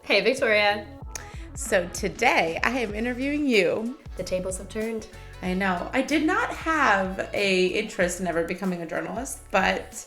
Hey, Victoria. So today I am interviewing you. The tables have turned. I know. I did not have a interest in ever becoming a journalist, but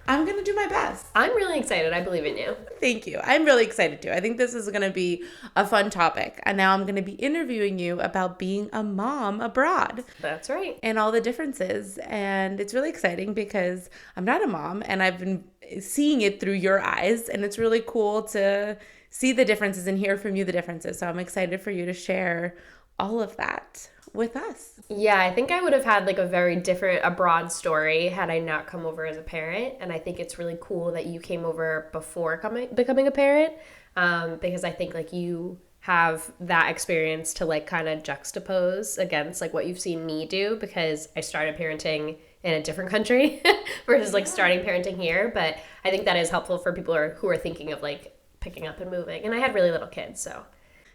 I'm going to do my best. I'm really excited. I believe in you. Thank you. I'm really excited too. I think this is going to be a fun topic. And now I'm going to be interviewing you about being a mom abroad. That's right. And all the differences. And it's really exciting because I'm not a mom and I've been seeing it through your eyes. And it's really cool to see the differences and hear from you the differences. So I'm excited for you to share all of that with us. Yeah, I think I would have had like a broad story had I not come over as a parent. And I think it's really cool that you came over before becoming a parent, because I think like you have that experience to like kind of juxtapose against like what you've seen me do, because I started parenting in a different country versus like starting parenting here. But I think that is helpful for people who are thinking of like picking up and moving. And I had really little kids, so.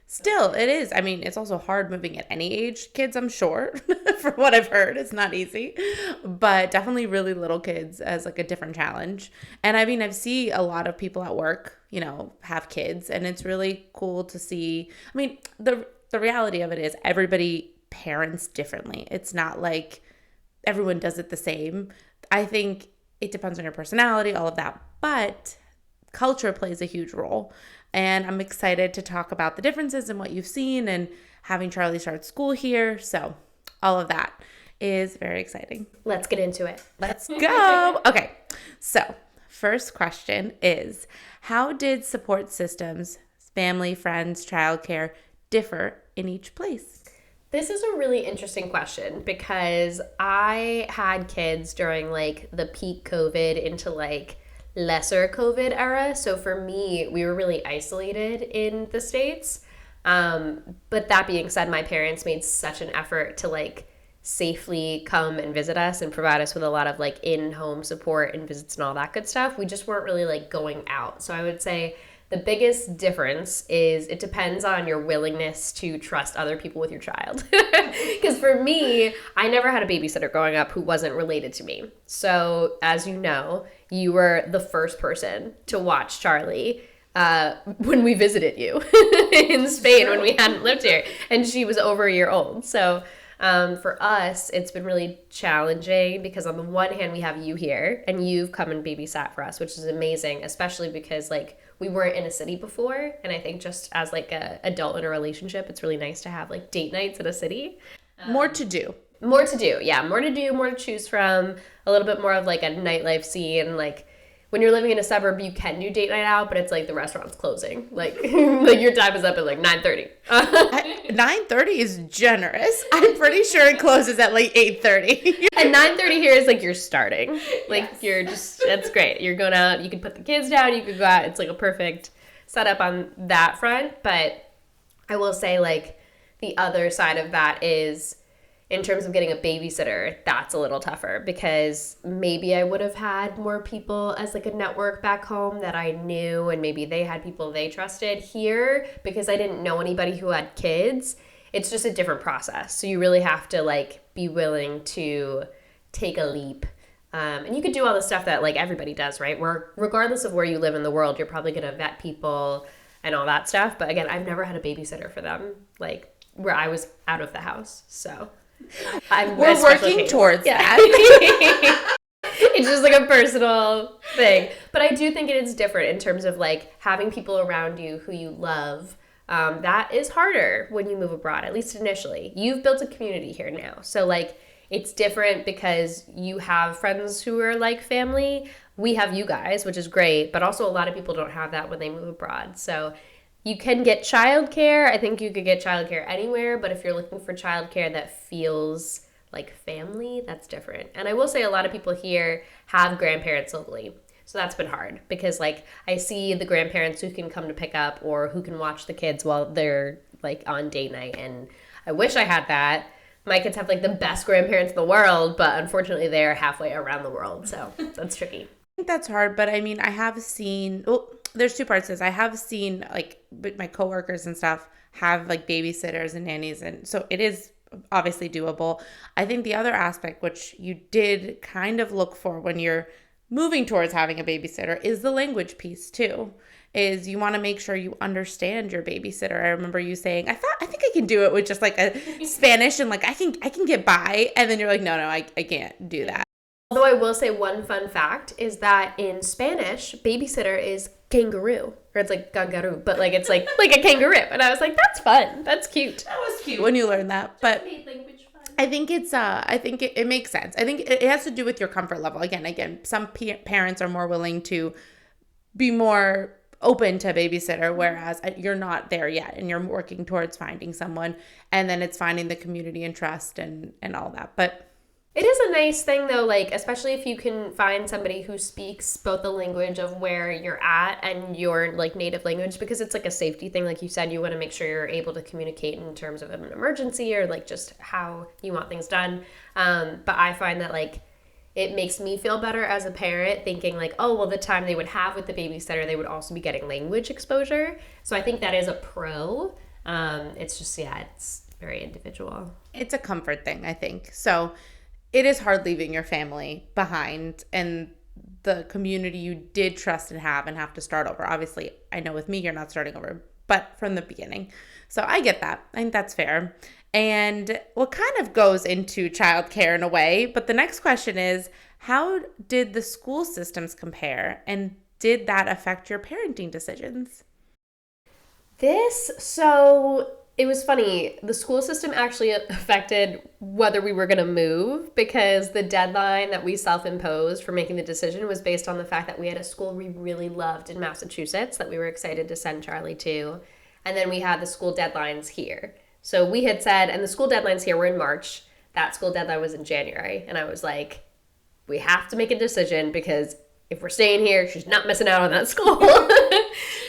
Still, it is. I mean, it's also hard moving at any age. Kids, I'm sure, for what I've heard, it's not easy. But definitely really little kids as like a different challenge. And I mean, I've seen a lot of people at work, have kids. And it's really cool to see. I mean, the reality of it is everybody parents differently. It's not like everyone does it the same. I think it depends on your personality, all of that. But culture plays a huge role. And I'm excited to talk about the differences and what you've seen and having Charlie start school here. So all of that is very exciting. Let's get into it. Let's go. Okay. So first question is, how did support systems, family, friends, childcare differ in each place? This is a really interesting question because I had kids during like the peak COVID into like lesser COVID era. So for me, we were really isolated in the States. But that being said, my parents made such an effort to like safely come and visit us and provide us with a lot of like in-home support and visits and all that good stuff. We just weren't really like going out. So I would say the biggest difference is it depends on your willingness to trust other people with your child. Because for me, I never had a babysitter growing up who wasn't related to me. So as you know, you were the first person to watch Charlie when we visited you in Spain when we hadn't lived here. And she was over a year old. So for us, it's been really challenging because on the one hand, we have you here and you've come and babysat for us, which is amazing, especially because like we weren't in a city before. And I think just as like a adult in a relationship, it's really nice to have like date nights in a city. More to do. More to do. Yeah. More to do, more to choose from, a little bit more of like a nightlife scene. Like when you're living in a suburb, you can do date night out, but it's like the restaurant's closing. Like, like your time is up at like 9:30. 9:30 is generous. I'm pretty sure it closes at like 8:30. And 9:30 here is like you're starting. Like yes. You're just, that's great. You're going out, you can put the kids down, you could go out. It's like a perfect setup on that front. But I will say like the other side of that is, in terms of getting a babysitter, that's a little tougher because maybe I would have had more people as like a network back home that I knew, and maybe they had people they trusted. Here, because I didn't know anybody who had kids, it's just a different process. So you really have to like be willing to take a leap. And you could do all the stuff that like everybody does, right? Where regardless of where you live in the world, you're probably going to vet people and all that stuff. But again, I've never had a babysitter for them, like where I was out of the house. So we're working towards that. It's just like a personal thing. But I do think it is different in terms of like having people around you who you love. That is harder when you move abroad, at least initially. You've built a community here now. So like it's different because you have friends who are like family. We have you guys, which is great. But also a lot of people don't have that when they move abroad. So you can get childcare. I think you could get childcare anywhere, but if you're looking for childcare that feels like family, that's different. And I will say a lot of people here have grandparents locally. So that's been hard because like I see the grandparents who can come to pick up or who can watch the kids while they're like on date night. And I wish I had that. My kids have like the best grandparents in the world, but unfortunately they're halfway around the world. So that's tricky. I think that's hard, but I mean, I have seen, there's two parts to this. I have seen like my coworkers and stuff have like babysitters and nannies, and so it is obviously doable. I think the other aspect, which you did kind of look for when you're moving towards having a babysitter is the language piece too. Is you want to make sure you understand your babysitter. I remember you saying, I think I can do it with just like a Spanish and like I can get by. And then you're like, no, I can't do that. Although I will say one fun fact is that in Spanish, babysitter is kangaroo. Or it's like kangaroo, but like it's like a kangaroo. And I was like, that's fun. That's cute. That was cute when you learned that. But I think it makes sense. I think it has to do with your comfort level. Again, some parents are more willing to be more open to a babysitter, whereas you're not there yet and you're working towards finding someone, and then it's finding the community and trust and all that. But it is a nice thing though, like especially if you can find somebody who speaks both the language of where you're at and your like native language, because it's like a safety thing. Like you said, you want to make sure you're able to communicate in terms of an emergency or like just how you want things done. But I find that like it makes me feel better as a parent thinking like, oh, well, the time they would have with the babysitter, they would also be getting language exposure. So I think that is a pro. It's just, it's very individual. It's a comfort thing, I think. So it is hard leaving your family behind and the community you did trust and have to start over. Obviously, I know with me, you're not starting over, but from the beginning. So I get that. I think that's fair. And what kind of goes into childcare in a way. But the next question is, how did the school systems compare? And did that affect your parenting decisions? So it was funny. The school system actually affected whether we were going to move, because the deadline that we self-imposed for making the decision was based on the fact that we had a school we really loved in Massachusetts that we were excited to send Charlie to. And then we had the school deadlines here. So we had said, and the school deadlines here were in March. That school deadline was in January. And I was like, we have to make a decision, because if we're staying here, she's not missing out on that school.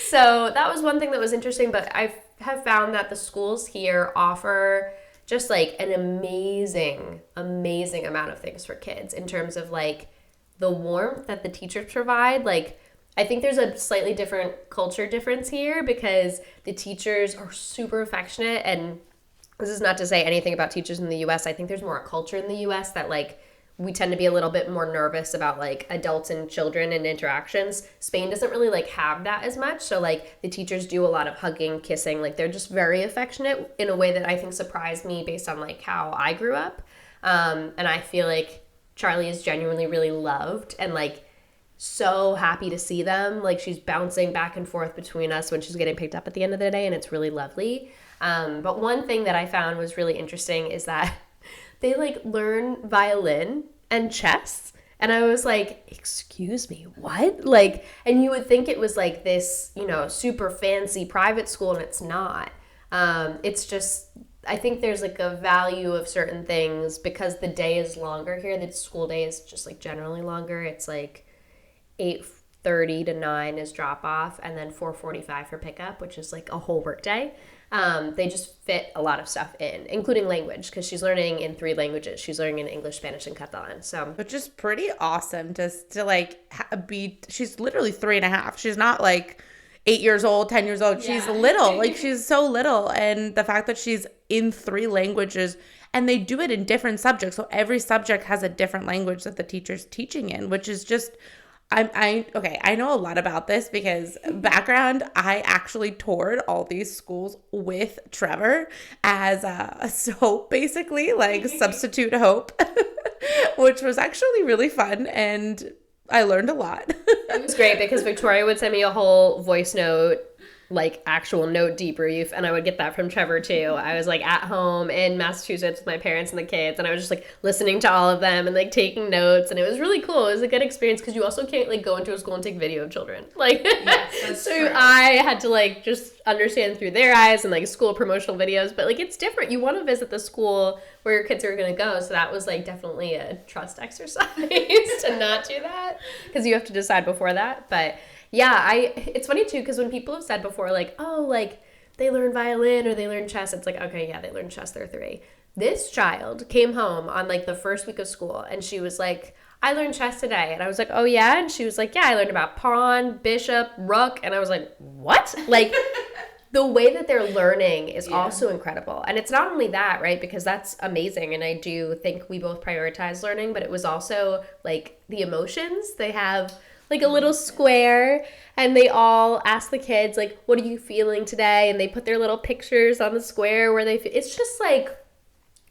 So that was one thing that was interesting. But I have found that the schools here offer just like an amazing amount of things for kids in terms of like the warmth that the teachers provide. Like, I think there's a slightly different culture difference here, because the teachers are super affectionate. And this is not to say anything about teachers in the US. I think there's more a culture in the US that like we tend to be a little bit more nervous about like adults and children and interactions. Spain doesn't really like have that as much. So like the teachers do a lot of hugging, kissing, like they're just very affectionate in a way that I think surprised me based on like how I grew up. And I feel like Charlie is genuinely really loved and like so happy to see them. Like she's bouncing back and forth between us when she's getting picked up at the end of the day, and it's really lovely. But one thing that I found was really interesting is that they like learn violin and chess. And I was like, excuse me, what? Like, and you would think it was like this, you know, super fancy private school, and it's not. It's just, I think there's like a value of certain things because the day is longer here. The school day is just like generally longer. It's like 8:30 to 9 is drop off, and then 4:45 for pickup, which is like a whole work day. They just fit a lot of stuff in, including language, because she's learning in 3 languages. She's learning in English, Spanish, and Catalan. So, which is pretty awesome to like be. She's literally 3.5. She's not like 8 years old, 10 years old. She's little. Like she's so little, and the fact that she's in 3 languages, and they do it in different subjects. So every subject has a different language that the teacher's teaching in, which is just. I know a lot about this because background, I actually toured all these schools with Trevor as a hope, basically, like substitute hope, which was actually really fun, and I learned a lot. It was great because Victoria would send me a whole voice note, like actual note debrief, and I would get that from Trevor too. I was like at home in Massachusetts with my parents and the kids, and I was just like listening to all of them and like taking notes, and it was really cool. It was a good experience because you also can't like go into a school and take video of children, like yes, so true. I had to like just understand through their eyes and like school promotional videos, but like it's different. You want to visit the school where your kids are going to go, so that was like definitely a trust exercise to not do that because you have to decide before that. But yeah, it's funny too, because when people have said before, like, oh, like, they learn violin or they learn chess, it's like, okay, yeah, they learn chess, they're 3. This child came home on, like, the first week of school, and she was like, I learned chess today. And I was like, oh, yeah? And she was like, yeah, I learned about pawn, bishop, rook. And I was like, what? Like, the way that they're learning is also incredible. And it's not only that, right? Because that's amazing. And I do think we both prioritize learning, but it was also like the emotions. They have like a little square and they all ask the kids like, what are you feeling today? And they put their little pictures on the square where it's just like,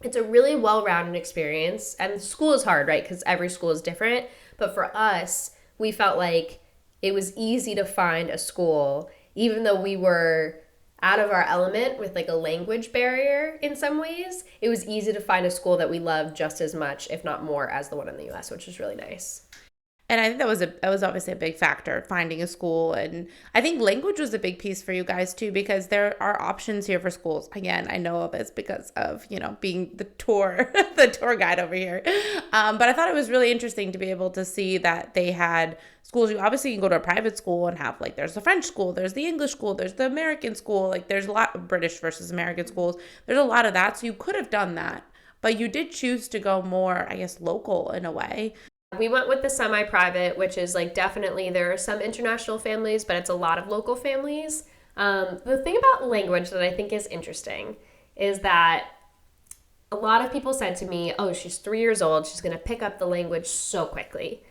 it's a really well-rounded experience. And school is hard, right? Because every school is different. But for us, we felt like it was easy to find a school, even though we were out of our element with like a language barrier in some ways. It was easy to find a school that we loved just as much, if not more, as the one in the US, which is really nice. And I think that was obviously a big factor, finding a school. And I think language was a big piece for you guys too, because there are options here for schools. Again, I know of this because of, being the tour guide over here. But I thought it was really interesting to be able to see that they had schools. You obviously can go to a private school and have there's the French school, there's the English school, there's the American school. Like there's a lot of British versus American schools. There's a lot of that. So you could have done that, but you did choose to go more, I guess, local in a way. We went with the semi-private, which is like definitely there are some international families, but it's a lot of local families. The thing about language that I think is interesting is that a lot of people said to me, oh, she's 3 years old, she's going to pick up the language so quickly.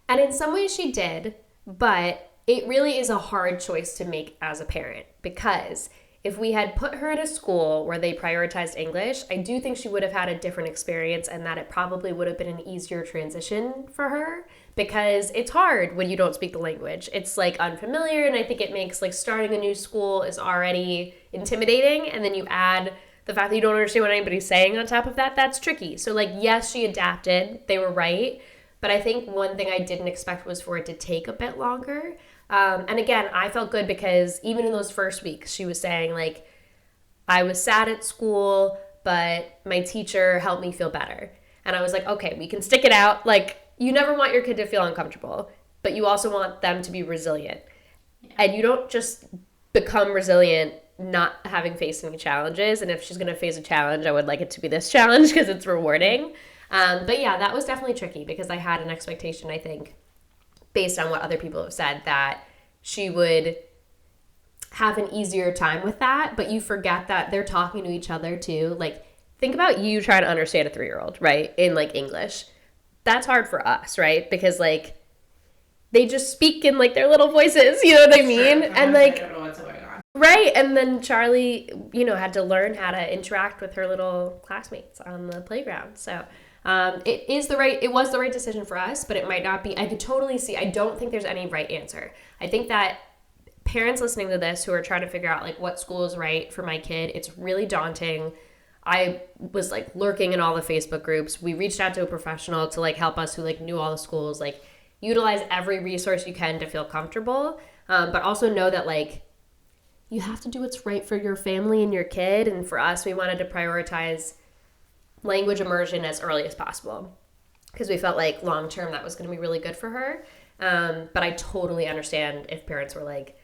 And in some ways she did, but it really is a hard choice to make as a parent, because if we had put her at a school where they prioritized English, I do think she would have had a different experience, and that it probably would have been an easier transition for her, because it's hard when you don't speak the language. It's like unfamiliar, and I think it makes like starting a new school is already intimidating, and then you add the fact that you don't understand what anybody's saying on top of that, that's tricky. So like, yes, she adapted, they were right, but I think one thing I didn't expect was for it to take a bit longer. And again, I felt good because even in those first weeks, she was saying like, I was sad at school, but my teacher helped me feel better. And I was like, okay, we can stick it out. Like, you never want your kid to feel uncomfortable, but you also want them to be resilient. Yeah. And you don't just become resilient not having faced any challenges. And if she's going to face a challenge, I would like it to be this challenge because it's rewarding. But yeah, that was definitely tricky because I had an expectation, I think, based on what other people have said, that she would have an easier time with that, but you forget that they're talking to each other too. Like, think about you trying to understand a 3-year-old, right? In like English. That's hard for us, right? Because like, they just speak in like their little voices, you know what I mean? Sure. And like, I don't know what's going on. Right. And then Charlie, had to learn how to interact with her little classmates on the playground. So it was the right decision for us, but it might not be. I could totally see. I don't think there's any right answer. I think that parents listening to this who are trying to figure out like what school is right for my kid, it's really daunting. I was like lurking in all the Facebook groups. We reached out to a professional to like help us who like knew all the schools. Like, utilize every resource you can to feel comfortable, but also know that like you have to do what's right for your family and your kid. And for us, we wanted to prioritize language immersion as early as possible because we felt like long term that was going to be really good for her. But I totally understand if parents were like,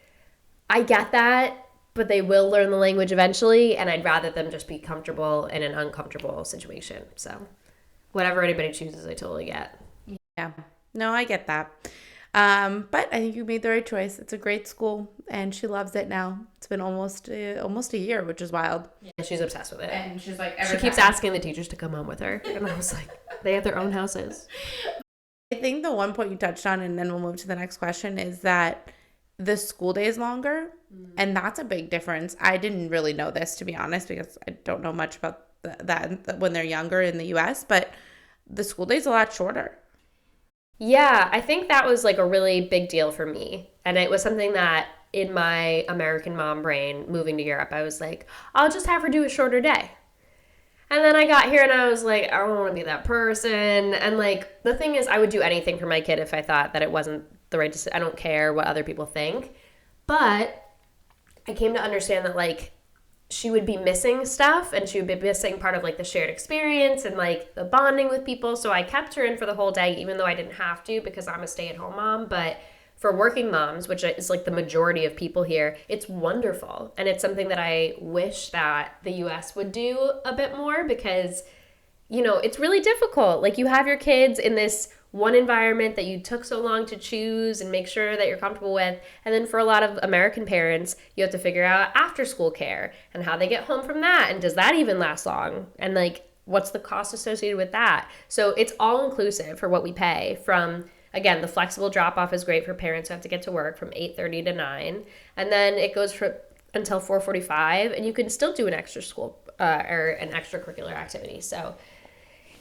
I get that, but they will learn the language eventually, and I'd rather them just be comfortable in an uncomfortable situation. So whatever anybody chooses, I totally get. Yeah, no, I get that. But I think you made the right choice. It's a great school, and she loves it now. It's been almost a year, which is wild. Yeah, she's obsessed with it. And she's like, she keeps asking the teachers to come home with her. And I was like, they have their own houses. I think the one point you touched on, and then we'll move to the next question, is that the school day is longer, and that's a big difference. I didn't really know this, to be honest, because I don't know much about that when they're younger in the U.S., but the school day is a lot shorter. Yeah, I think that was like a really big deal for me. And it was something that in my American mom brain moving to Europe, I was like, I'll just have her do a shorter day. And then I got here and I was like, I don't want to be that person. And like, the thing is, I would do anything for my kid if I thought that it wasn't the right decision. I don't care what other people think. But I came to understand that like, she would be missing stuff and she would be missing part of like the shared experience and like the bonding with people. So I kept her in for the whole day, even though I didn't have to because I'm a stay-at-home mom. But for working moms, which is like the majority of people here, it's wonderful. And it's something that I wish that the US would do a bit more because, it's really difficult. Like, you have your kids in this one environment that you took so long to choose and make sure that you're comfortable with. And then for a lot of American parents, you have to figure out after school care and how they get home from that. And does that even last long? And like, what's the cost associated with that? So it's all inclusive for what we pay from, again, the flexible drop off is great for parents who have to get to work from 8:30 to 9. And then it goes for until 4:45, and you can still do an extra school or an extracurricular activity. So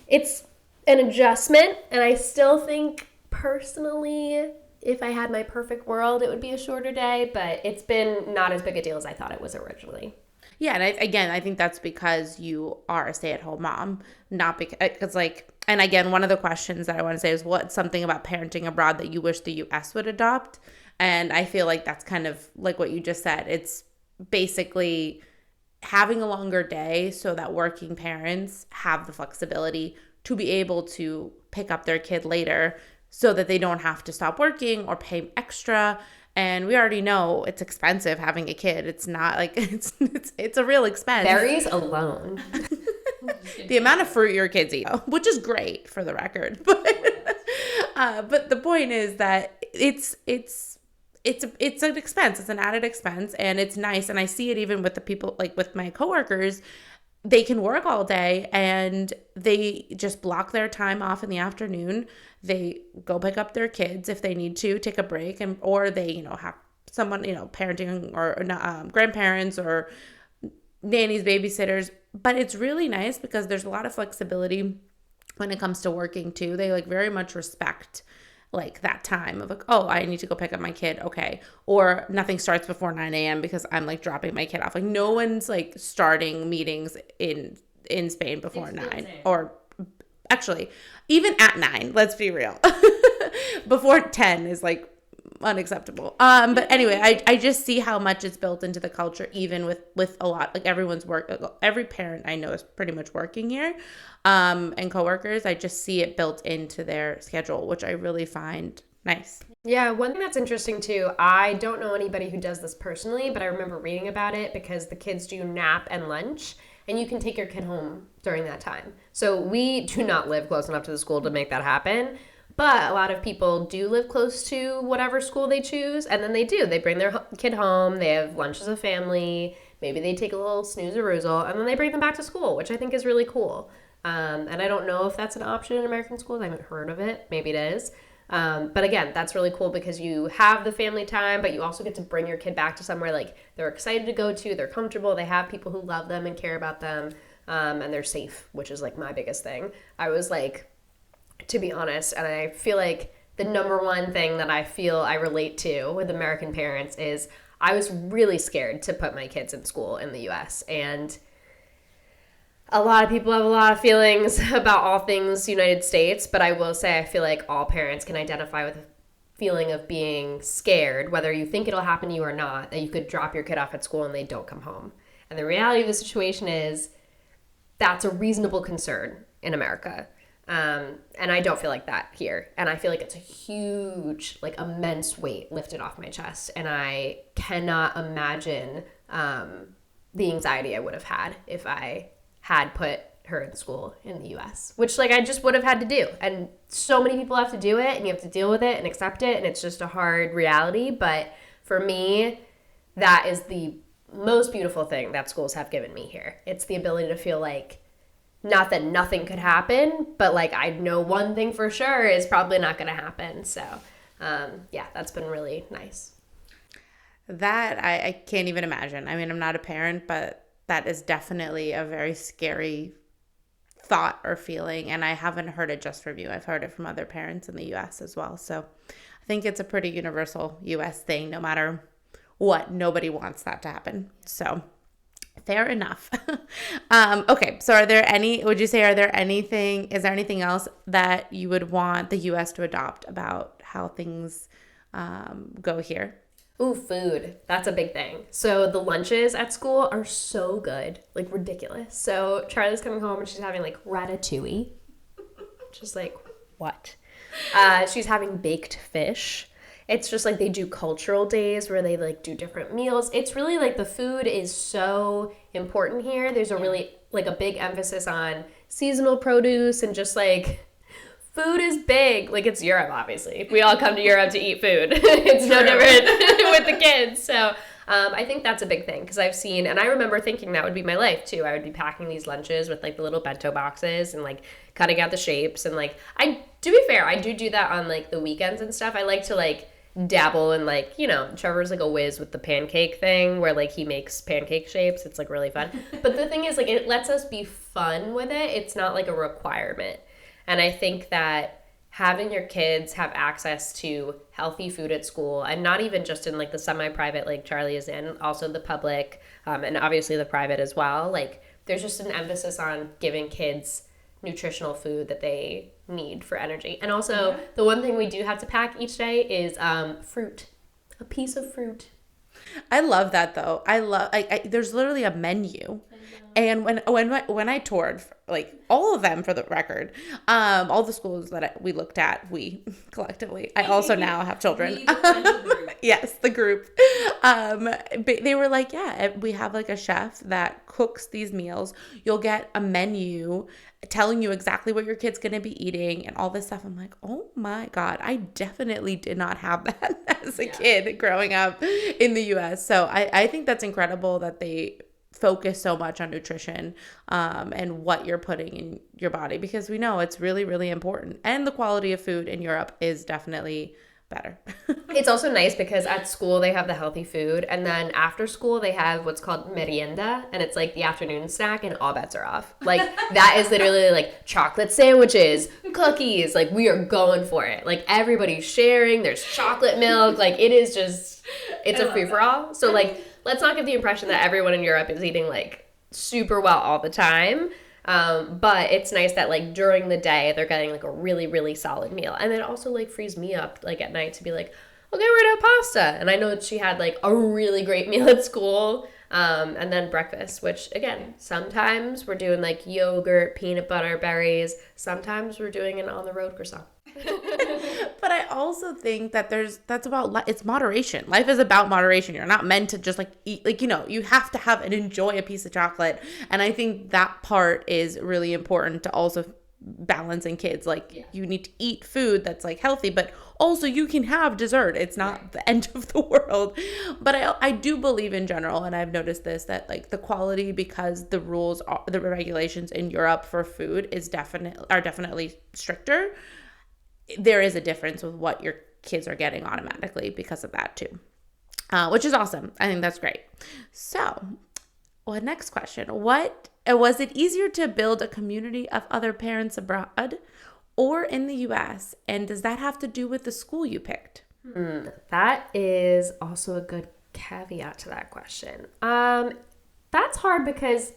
it's an adjustment, and I still think personally, if I had my perfect world, it would be a shorter day, but it's been not as big a deal as I thought it was originally. Yeah, and I think that's because you are a stay-at-home mom, not because like, and again, one of the questions that I want to say is what's something about parenting abroad that you wish the U.S. would adopt? And I feel like that's kind of like what you just said. It's basically having a longer day so that working parents have the flexibility to be able to pick up their kid later so that they don't have to stop working or pay extra. And we already know it's expensive having a kid. It's not like it's a real expense. Berries alone. The amount of fruit your kids eat, which is great for the record. But the point is that it's an expense. It's an added expense, and it's nice. And I see it even with the people, like with my coworkers. They can work all day and they just block their time off in the afternoon. They go pick up their kids if they need to, take a break, and or they, have someone, parenting or grandparents or nannies, babysitters. But it's really nice because there's a lot of flexibility when it comes to working too. They like very much respect like that time of like, oh, I need to go pick up my kid. Okay. Or nothing starts before 9 a.m. because I'm like dropping my kid off. Like no one's like starting meetings in Spain before 9 or actually even at 9, let's be real. Before 10 is like unacceptable. But anyway, I just see how much it's built into the culture, even with a lot, like everyone's every parent I know is pretty much working here. And coworkers, I just see it built into their schedule, which I really find nice. Yeah, one thing that's interesting too, I don't know anybody who does this personally, but I remember reading about it because the kids do nap and lunch, and you can take your kid home during that time. So we do not live close enough to the school to make that happen. But a lot of people do live close to whatever school they choose, and then they do. They bring their kid home, they have lunch as a family, maybe they take a little snooze-a-roozle, and then they bring them back to school, which I think is really cool. And I don't know if that's an option in American schools. I haven't heard of it. Maybe it is. But again, that's really cool because you have the family time, but you also get to bring your kid back to somewhere like they're excited to go to, they're comfortable, they have people who love them and care about them, and they're safe, which is like my biggest thing. I was like, to be honest, and I feel like the number one thing that I feel I relate to with American parents is I was really scared to put my kids in school in the U.S. And a lot of people have a lot of feelings about all things United States, but I will say I feel like all parents can identify with a feeling of being scared, whether you think it'll happen to you or not, that you could drop your kid off at school and they don't come home. And the reality of the situation is that's a reasonable concern in America. And I don't feel like that here. And I feel like it's a huge, like immense weight lifted off my chest. And I cannot imagine the anxiety I would have had if I had put her in school in the US, which like I just would have had to do. And so many people have to do it, and you have to deal with it and accept it. And it's just a hard reality. But for me, that is the most beautiful thing that schools have given me here. It's the ability to feel like, not that nothing could happen, but like I know one thing for sure is probably not going to happen. So yeah, that's been really nice. That I can't even imagine. I mean, I'm not a parent, but that is definitely a very scary thought or feeling. And I haven't heard it just from you. I've heard it from other parents in the U.S. as well. So I think it's a pretty universal U.S. thing. No matter what, nobody wants that to happen. So fair enough. Okay. So is there anything else that you would want the U.S. to adopt about how things go here? Ooh, food. That's a big thing. So the lunches at school are so good, like ridiculous. So Charlie's coming home and she's having like ratatouille. Just like, what? She's having baked fish. It's just like they do cultural days where they like do different meals. It's really like the food is so important here. There's a really like a big emphasis on seasonal produce and just like food is big. Like, it's Europe, obviously. We all come to Europe to eat food. It's no different with the kids. So I think that's a big thing because I've seen, and I remember thinking that would be my life too. I would be packing these lunches with like the little bento boxes and like cutting out the shapes. And like, to be fair, I do that on like the weekends and stuff. I like to like dabble in like, you know, Trevor's like a whiz with the pancake thing where like he makes pancake shapes. It's like really fun. But the thing is like it lets us be fun with it. It's not like a requirement. And I think that having your kids have access to healthy food at school, and not even just in like the semi-private like Charlie is in, also the public, and obviously the private as well, like there's just an emphasis on giving kids nutritional food that they need for energy. And also the one thing we do have to pack each day is fruit, a piece of fruit. I love that though. There's literally a menu. And when I toured, like all of them for the record, all the schools that we looked at, we collectively, I also now have children. Yes, the group. They were like, yeah, we have like a chef that cooks these meals. You'll get a menu telling you exactly what your kid's going to be eating and all this stuff. I'm like, oh my God, I definitely did not have that as a kid growing up in the US. So I think that's incredible that they focus so much on nutrition and what you're putting in your body, because we know it's really, really important. And the quality of food in Europe is definitely better. It's also nice because at school they have the healthy food, and then after school they have what's called merienda, and it's like the afternoon snack, and all bets are off. Like that is literally like chocolate sandwiches, cookies, like we are going for it. Like everybody's sharing, there's chocolate milk, like it is just, it's a free-for-all. So like, let's not give the impression that everyone in Europe is eating like super well all the time. But it's nice that like during the day they're getting like a really, really solid meal. And it also like frees me up like at night to be like, okay, we're gonna have pasta. And I know that she had like a really great meal at school. And then breakfast, which again, sometimes we're doing like yogurt, peanut butter, berries. Sometimes we're doing an on the road croissant. But I also think that that's about, it's moderation. Life is about moderation. You're not meant to just like eat, like, you know, you have to have and enjoy a piece of chocolate. And I think that part is really important to also balance in kids. Like you need to eat food that's like healthy, but also you can have dessert. It's not the end of the world. But I do believe in general, and I've noticed this, that like the quality, because the regulations in Europe for food are definitely stricter. There is a difference with what your kids are getting automatically because of that too, which is awesome. I think that's great. So, next question. Was it easier to build a community of other parents abroad or in the US? And does that have to do with the school you picked? That is also a good caveat to that question. That's hard because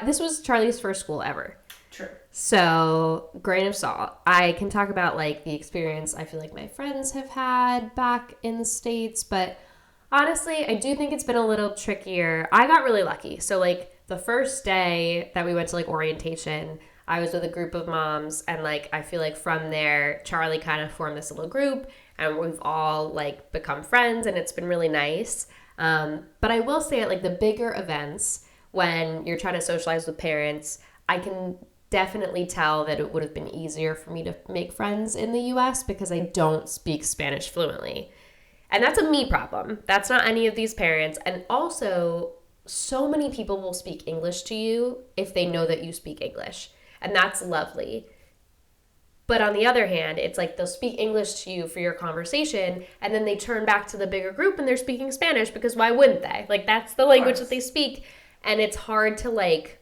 this was Charlie's first school ever. True. So, grain of salt. I can talk about like the experience I feel like my friends have had back in the States, but honestly, I do think it's been a little trickier. I got really lucky. So like the first day that we went to like orientation, I was with a group of moms, and like I feel like from there, Charlie kind of formed this little group, and we've all like become friends, and it's been really nice. But I will say at like the bigger events, when you're trying to socialize with parents, I can definitely tell that it would have been easier for me to make friends in the US because I don't speak Spanish fluently. And that's a me problem. That's not any of these parents. And also, so many people will speak English to you if they know that you speak English. And that's lovely. But on the other hand, it's like they'll speak English to you for your conversation, and then they turn back to the bigger group and they're speaking Spanish, because why wouldn't they? Like, that's the language that they speak. And it's hard to like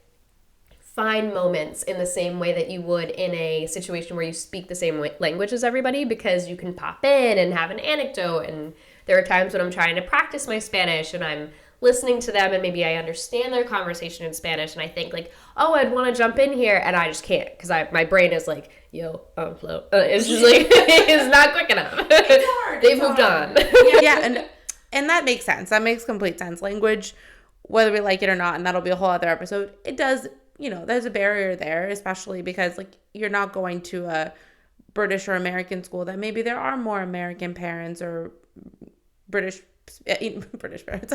find moments in the same way that you would in a situation where you speak the same language as everybody, because you can pop in and have an anecdote. And there are times when I'm trying to practice my Spanish and I'm listening to them and maybe I understand their conversation in Spanish and I think like, oh, I'd want to jump in here, and I just can't because my brain is like, yo, flow. It's just like, it's not quick enough. It's hard. They've moved on. Yeah, and that makes sense. That makes complete sense. Language, whether we like it or not, and that'll be a whole other episode, it does, you know, there's a barrier there, especially because like you're not going to a British or American school that maybe there are more American parents or British parents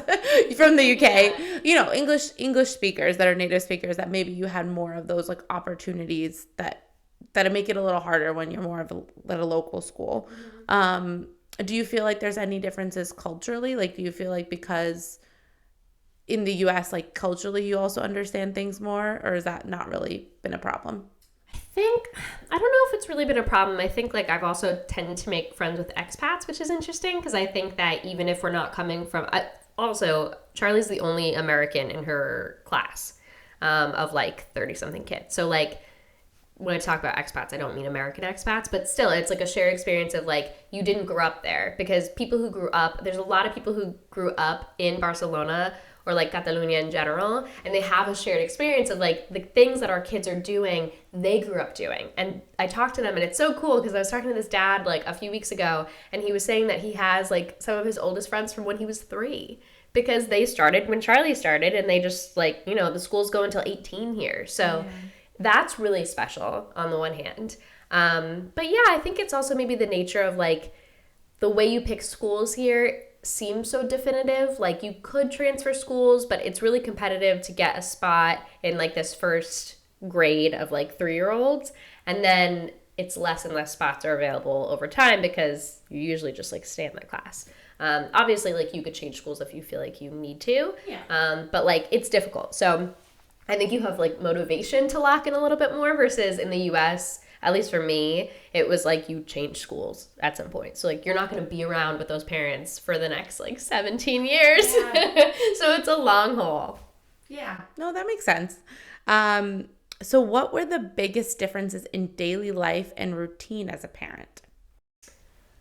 from the UK, you know, English speakers that are native speakers, that maybe you had more of those like opportunities that that make it a little harder when you're more of at a local school. Do you feel like there's any differences culturally? Like, do you feel like because in the US, like culturally, you also understand things more, or has that not really been a problem? I don't know if it's really been a problem. I think like I've also tended to make friends with expats, which is interesting because I think that even if we're not coming from, also Charlie's the only American in her class of like 30 something kids. So like when I talk about expats, I don't mean American expats, but still it's like a shared experience of like you didn't grow up there, because people who grew up, there's a lot of people who grew up in Barcelona or like Catalonia in general, and they have a shared experience of like the things that our kids are doing, they grew up doing. And I talked to them, and it's so cool because I was talking to this dad like a few weeks ago, and he was saying that he has like some of his oldest friends from when he was 3, because they started when Charlie started, and they just like, you know, the schools go until 18 here. So that's really special on the one hand. But yeah, I think it's also maybe the nature of like the way you pick schools here seems so definitive. Like you could transfer schools, but it's really competitive to get a spot in like this first grade of like 3-year-olds. And then it's less and less spots are available over time because you usually just like stay in the class. Obviously, like you could change schools if you feel like you need to. But like it's difficult. So I think you have like motivation to lock in a little bit more versus in the US, at least for me, it was like you change schools at some point. So like you're not going to be around with those parents for the next like 17 years. Yeah. So it's a long haul. Yeah. No, that makes sense. So what were the biggest differences in daily life and routine as a parent?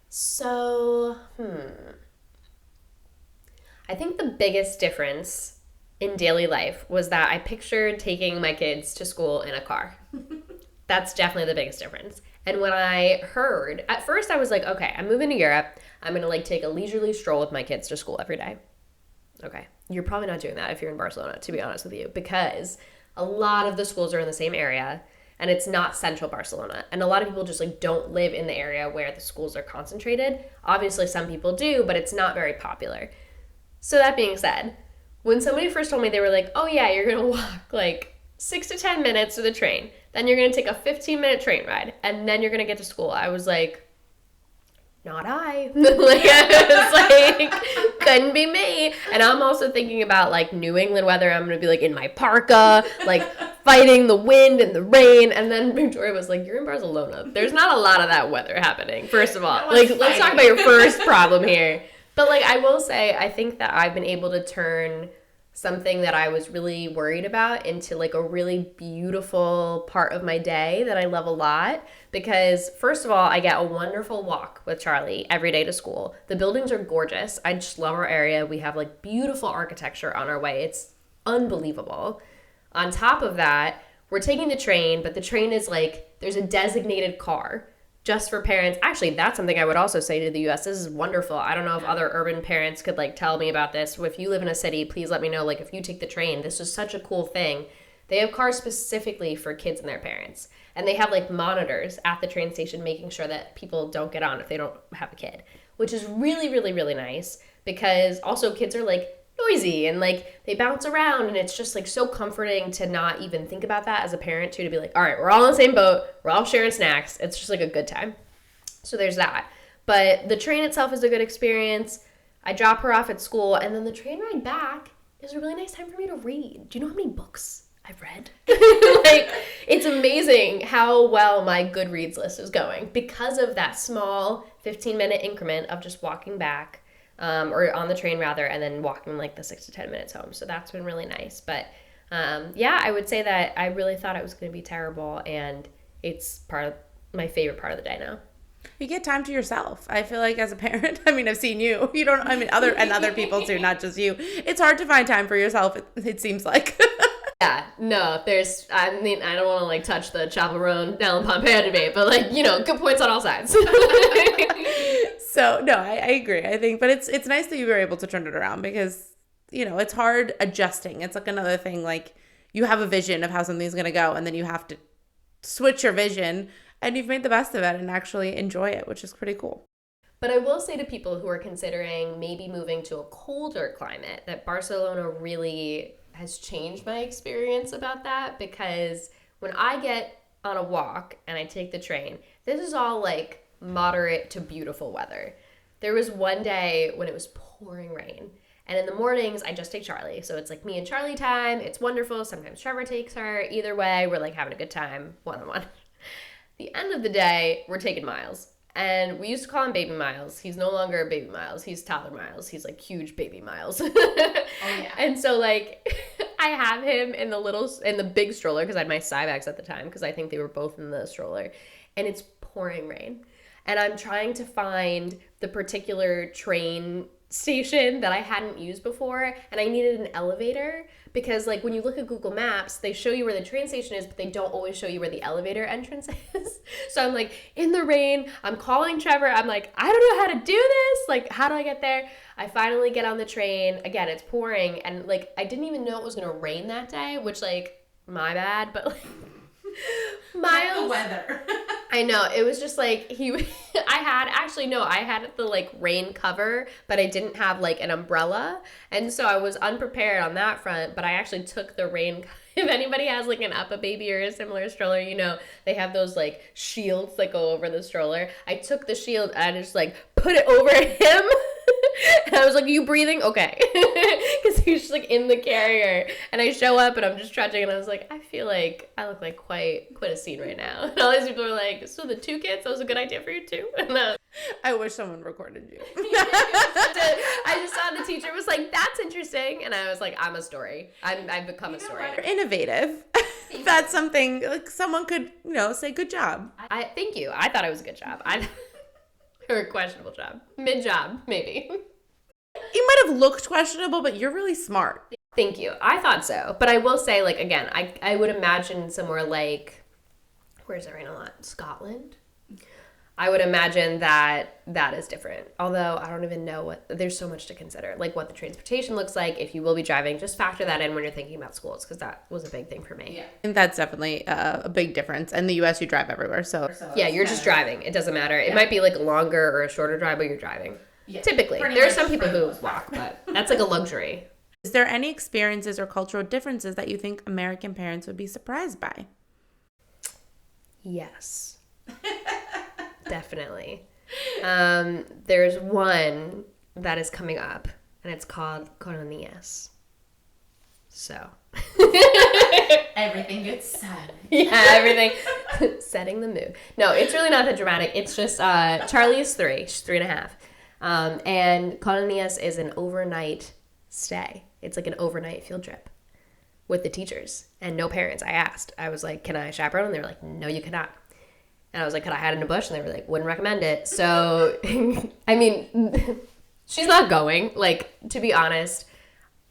So, I think the biggest difference in daily life was that I pictured taking my kids to school in a car. That's definitely the biggest difference. And when I heard, at first I was like, okay, I'm moving to Europe. I'm going to like take a leisurely stroll with my kids to school every day. Okay. You're probably not doing that if you're in Barcelona, to be honest with you, because a lot of the schools are in the same area and it's not central Barcelona. And a lot of people just like don't live in the area where the schools are concentrated. Obviously some people do, but it's not very popular. So that being said, when somebody first told me, they were like, oh yeah, you're going to walk like 6 to 10 minutes to the train. Then you're going to take a 15-minute train ride. And then you're going to get to school. I was like, not I. Like, I was like, couldn't be me. And I'm also thinking about like New England weather. I'm going to be like in my parka, like fighting the wind and the rain. And then Victoria was like, you're in Barcelona. There's not a lot of that weather happening, first of all. Like, let's talk about your first problem here. But like, I will say, I think that I've been able to turn something that I was really worried about into like a really beautiful part of my day that I love a lot, because first of all, I get a wonderful walk with Charlie every day to school. The buildings are gorgeous. I just love our area. We have like beautiful architecture on our way. It's unbelievable. On top of that, we're taking the train, but the train is like, there's a designated car just for parents. Actually, that's something I would also say to the US. This is wonderful. I don't know if other urban parents could like tell me about this. If you live in a city, please let me know. Like if you take the train, this is such a cool thing. They have cars specifically for kids and their parents. And they have like monitors at the train station making sure that people don't get on if they don't have a kid, which is really, really, really nice, because also kids are like noisy and like they bounce around, and it's just like so comforting to not even think about that as a parent too, to be like, all right, we're all in the same boat, we're all sharing snacks, it's just like a good time. So there's that. But the train itself is a good experience. I drop her off at school, and then the train ride back is a really nice time for me to read. Do you know how many books I've read? Like, it's amazing how well my Goodreads list is going because of that small 15-minute increment of just walking back, or on the train rather, and then walking like the 6 to 10 minutes home. So that's been really nice. But yeah, I would say that I really thought it was going to be terrible, and it's part of my favorite part of the day now. You get time to yourself. I feel like as a parent, I mean, I've seen you. You don't, I mean, other people too, not just you. It's hard to find time for yourself, it seems like. Yeah, no, I mean, I don't want to like touch the chaperone Nell and Pompeo debate, but like, you know, good points on all sides. So no, I agree. I think, but it's nice that you were able to turn it around, because, you know, it's hard adjusting. It's like another thing, like you have a vision of how something's going to go, and then you have to switch your vision, and you've made the best of it and actually enjoy it, which is pretty cool. But I will say to people who are considering maybe moving to a colder climate that Barcelona really has changed my experience about that, because when I get on a walk and I take the train. This is all like moderate to beautiful weather. There was one day when it was pouring rain. And in the mornings, I just take Charlie. So it's like me and Charlie time. It's wonderful. Sometimes Trevor takes her. Either way, we're like having a good time, one-on-one. The end of the day, we're taking Miles. And we used to call him Baby Miles. He's no longer Baby Miles. He's Toddler Miles. He's like huge Baby Miles. Oh, yeah. And so like I have him in the big stroller because I had my Cyvacs at the time because I think they were both in the stroller. And it's pouring rain. And I'm trying to find the particular train station that I hadn't used before, and I needed an elevator because like when you look at Google Maps, they show you where the train station is, but they don't always show you where the elevator entrance is. So I'm like in the rain, I'm calling Trevor, I'm like, I don't know how to do this, like how do I get there? I finally get on the train. Again, it's pouring, and like I didn't even know it was gonna rain that day, which like my bad, but like Miles, the weather. I know, it was just like I had the like rain cover, but I didn't have like an umbrella, and so I was unprepared on that front, but I actually took the rain. If anybody has like an Uppa Baby or a similar stroller, you know, they have those like shields that go over the stroller. I took the shield and I just like put it over him. And I was like, are you breathing? Okay. Because he's just like in the carrier. And I show up and I'm just trudging and I was like, I feel like I look like quite a scene right now. And all these people are like, so the 2 kids, that was a good idea for you too? And I wish someone recorded you. I just saw the teacher was like, that's interesting. And I was like, I'm a story. I've become a story. You're innovative. That's something like someone could, say good job. Thank you. I thought it was a good job. Or a questionable job. Mid-job, maybe. You might have looked questionable, but you're really smart. Thank you. I thought so. But I will say, like, again, I would imagine somewhere like, where's it rain a lot? Scotland? I would imagine that is different. Although I don't even know there's so much to consider. Like what the transportation looks like, if you will be driving. Just factor that in when you're thinking about schools, because that was a big thing for me. Yeah. And that's definitely a big difference. In the U.S., you drive everywhere. So yeah, you're just driving. It doesn't matter. It might be like a longer or a shorter drive, but you're driving. Yeah. Typically. There are some people who walk, but that's like a luxury. Is there any experiences or cultural differences that you think American parents would be surprised by? Yes. Definitely. There's one that is coming up, and it's called colonias. So. Everything gets sad. Yeah, everything. Setting the mood. No, it's really not that dramatic. It's just, Charlie is 3. She's 3.5. And colonias is an overnight stay. It's like an overnight field trip with the teachers and no parents. I asked. I was like, can I chaperone? And they were like, no, you cannot. And I was like, could I hide in a bush? And they were like, wouldn't recommend it. So, I mean, she's not going. Like, to be honest,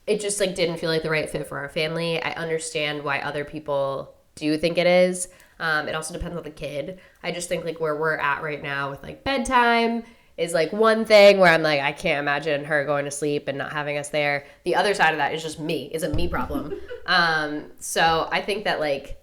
it just, like, didn't feel like the right fit for our family. I understand why other people do think it is. It also depends on the kid. I just think, like, where we're at right now with, like, bedtime is, like, one thing where I'm like, I can't imagine her going to sleep and not having us there. The other side of that is just me. It's a me problem. So I think that, like,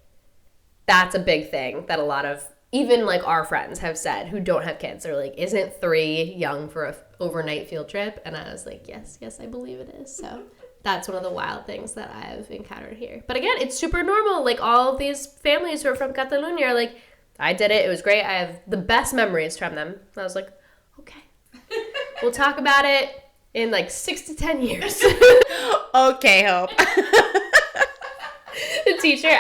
that's a big thing that a lot of even like our friends have said who don't have kids. They're like, isn't 3 young for a overnight field trip? And I was like, yes, I believe it is. So that's one of the wild things that I've encountered here. But again, it's super normal. Like all of these families who are from Catalonia are like, I did it. It was great. I have the best memories from them. And I was like, okay, we'll talk about it in like 6 to 10 years. Okay, Hope.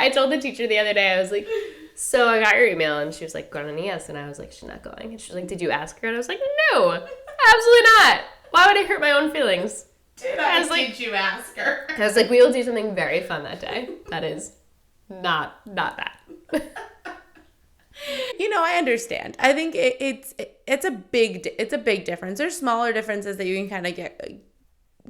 I told the teacher the other day, I was like, so I got your email, and she was like, colonias, and I was like, she's not going. And she was like, did you ask her? And I was like, no, absolutely not. Why would I hurt my own feelings? Did you ask her? I was like, we will do something very fun that day. That is not that. I understand. I think it's a big difference. There's smaller differences that you can kind of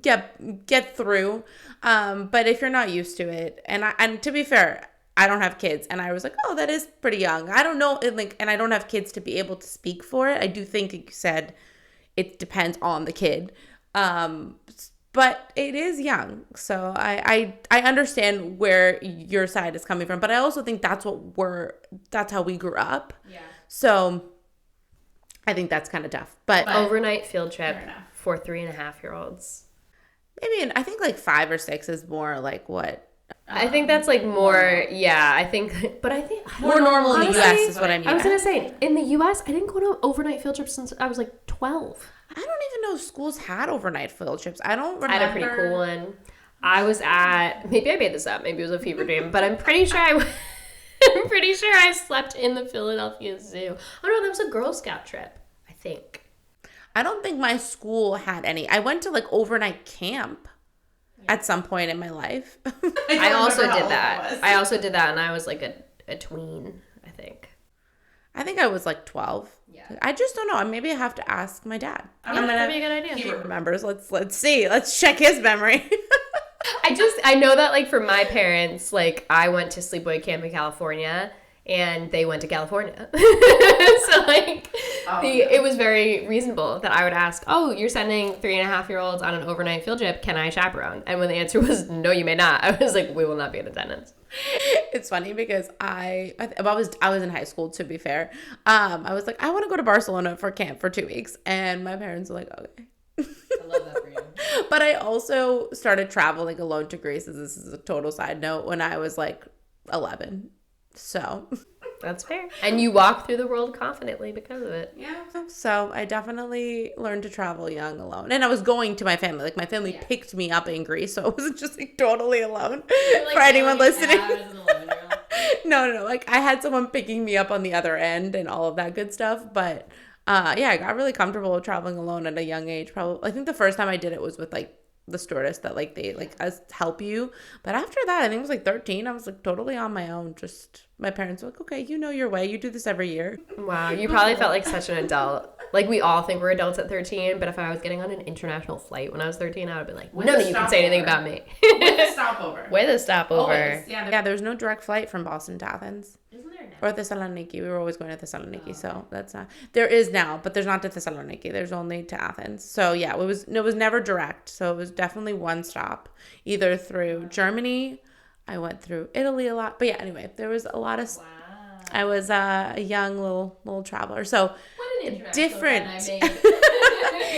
get through, but if you're not used to it, and to be fair, I don't have kids, and I was like, oh, that is pretty young. I don't know, and I don't have kids to be able to speak for it. I do think, like you said, it depends on the kid, but it is young. So I understand where your side is coming from, but I also think that's how we grew up. Yeah. So I think that's kind of tough. But overnight field trip for 3.5-year-olds. Maybe I think like 5 or 6 is more like what I think that's like more, yeah, I think, but I think More normal in the honestly, U.S. is what I mean. I was going to say, in the U.S., I didn't go on an overnight field trip since I was like 12. I don't even know if schools had overnight field trips. I don't remember. I had a pretty cool one. I was at, maybe I made this up, maybe it was a fever dream, but I'm pretty sure I'm pretty sure I slept in the Philadelphia Zoo. Oh no, that was a Girl Scout trip, I think. I don't think my school had any. I went to like overnight camp at some point in my life. I also did that. I also did that, and I was like a tween, I think. I think I was like 12. Yeah. I just don't know. Maybe I have to ask my dad. That'd be a good idea. He remembers. Let's see. Let's check his memory. I know that like for my parents, like I went to sleepaway camp in California and they went to California. So like it was very reasonable that I would ask, oh, you're sending 3.5-year-olds on an overnight field trip. Can I chaperone? And when the answer was no, you may not, I was like, we will not be in attendance. It's funny because I was in high school, to be fair. I was like, I want to go to Barcelona for camp for 2 weeks. And my parents were like, okay. I love that for you. But I also started traveling alone to Greece. This is a total side note, when I was like 11. So that's fair. And you walk through the world confidently because of it. Yeah. So I definitely learned to travel young alone. And I was going to my family. Like my family picked me up in Greece, so I wasn't just like totally alone. Like, for anyone listening. No. Like I had someone picking me up on the other end and all of that good stuff. But yeah, I got really comfortable with traveling alone at a young age. Probably, I think the first time I did it was with like the stewardess that like they like us help you. But after that, I think it was like 13. I was like totally on my own. Just my parents were like, okay, you know your way. You do this every year. Wow, you probably felt like such an adult. Like we all think we're adults at 13, but if I was getting on an international flight when I was 13, I would have been like, none of you can say anything about me. With a stopover. With a stopover. Always. Yeah, there was no direct flight from Boston to Athens. Isn't there now? Or Thessaloniki. We were always going to Thessaloniki, so that's not. There is now, but there's not to Thessaloniki. There's only to Athens. So yeah, it was never direct. So it was definitely one stop, either through Germany. I went through Italy a lot, but yeah. Anyway, there was a lot of. Wow. I was a young little traveler, so what an different.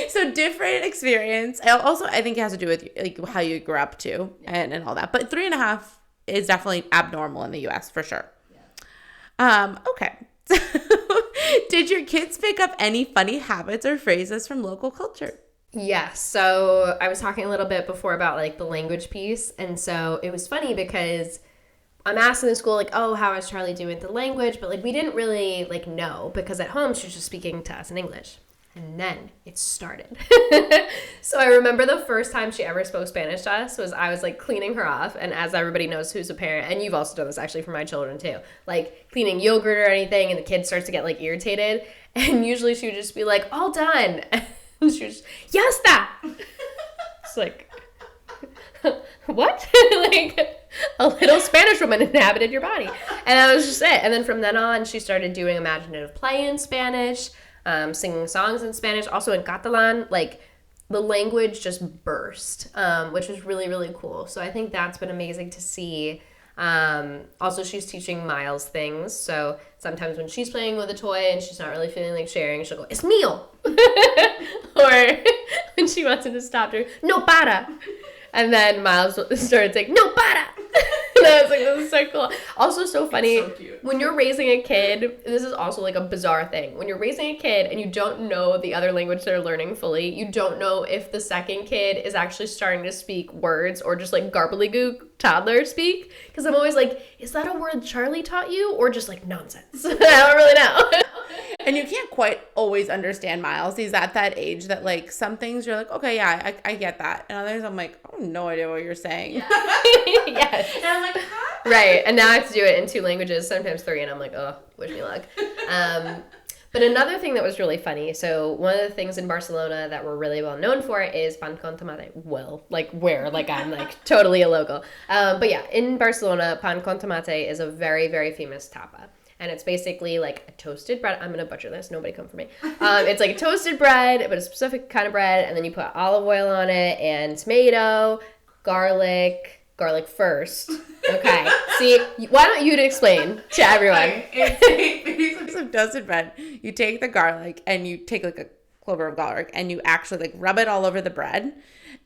So different experience. I think it has to do with like how you grew up too, and all that. But 3.5 is definitely abnormal in the U.S. for sure. Okay. Did your kids pick up any funny habits or phrases from local culture? Yes. So I was talking a little bit before about like the language piece. And so it was funny because I'm asking the school like, oh, how is Charlie doing with the language? But like we didn't really like know because at home she was just speaking to us in English. And then it started. So I remember the first time she ever spoke Spanish to us was I was like cleaning her off. And as everybody knows who's a parent, and you've also done this actually for my children too, like cleaning yogurt or anything and the kid starts to get like irritated. And usually she would just be like, all done. And she was, ya está. It's like, what? Like a little Spanish woman inhabited your body. And that was just it. And then from then on, she started doing imaginative play in Spanish. Singing songs in Spanish, also in Catalan, like the language just burst, which was really, really cool. So I think that's been amazing to see. Also, she's teaching Miles things. So sometimes when she's playing with a toy and she's not really feeling like sharing, she'll go, es mío. Or when she wants him to stop her, no para. And then Miles started saying, no para. And I was like, this is so cool. Also so funny. It's so cute. When you're raising a kid, this is also like a bizarre thing. When you're raising a kid and you don't know the other language they're learning fully, you don't know if the second kid is actually starting to speak words or just like garbly-gook toddler speak. Because I'm always like, is that a word Charlie taught you or just like nonsense? I don't really know. And you can't quite always understand Miles. He's at that age that like some things you're like, okay, yeah, I get that. And others I'm like, I have no idea what you're saying. Yeah. Yes. And I'm like, huh? Right. And now I have to do it in 2 languages, sometimes 3. And I'm like, oh, wish me luck. But another thing that was really funny, so one of the things in Barcelona that we're really well known for is pan con tomate. Well, like where? Like I'm like totally a local. But yeah, in Barcelona, pan con tomate is a very, very famous tapa. And it's basically like a toasted bread. I'm going to butcher this. Nobody come for me. It's like a toasted bread, but a specific kind of bread. And then you put olive oil on it and tomato, garlic first. Okay. See, why don't you explain to everyone? It's a piece of toasted bread. You take the garlic and you take like a clover of garlic, and you actually like rub it all over the bread.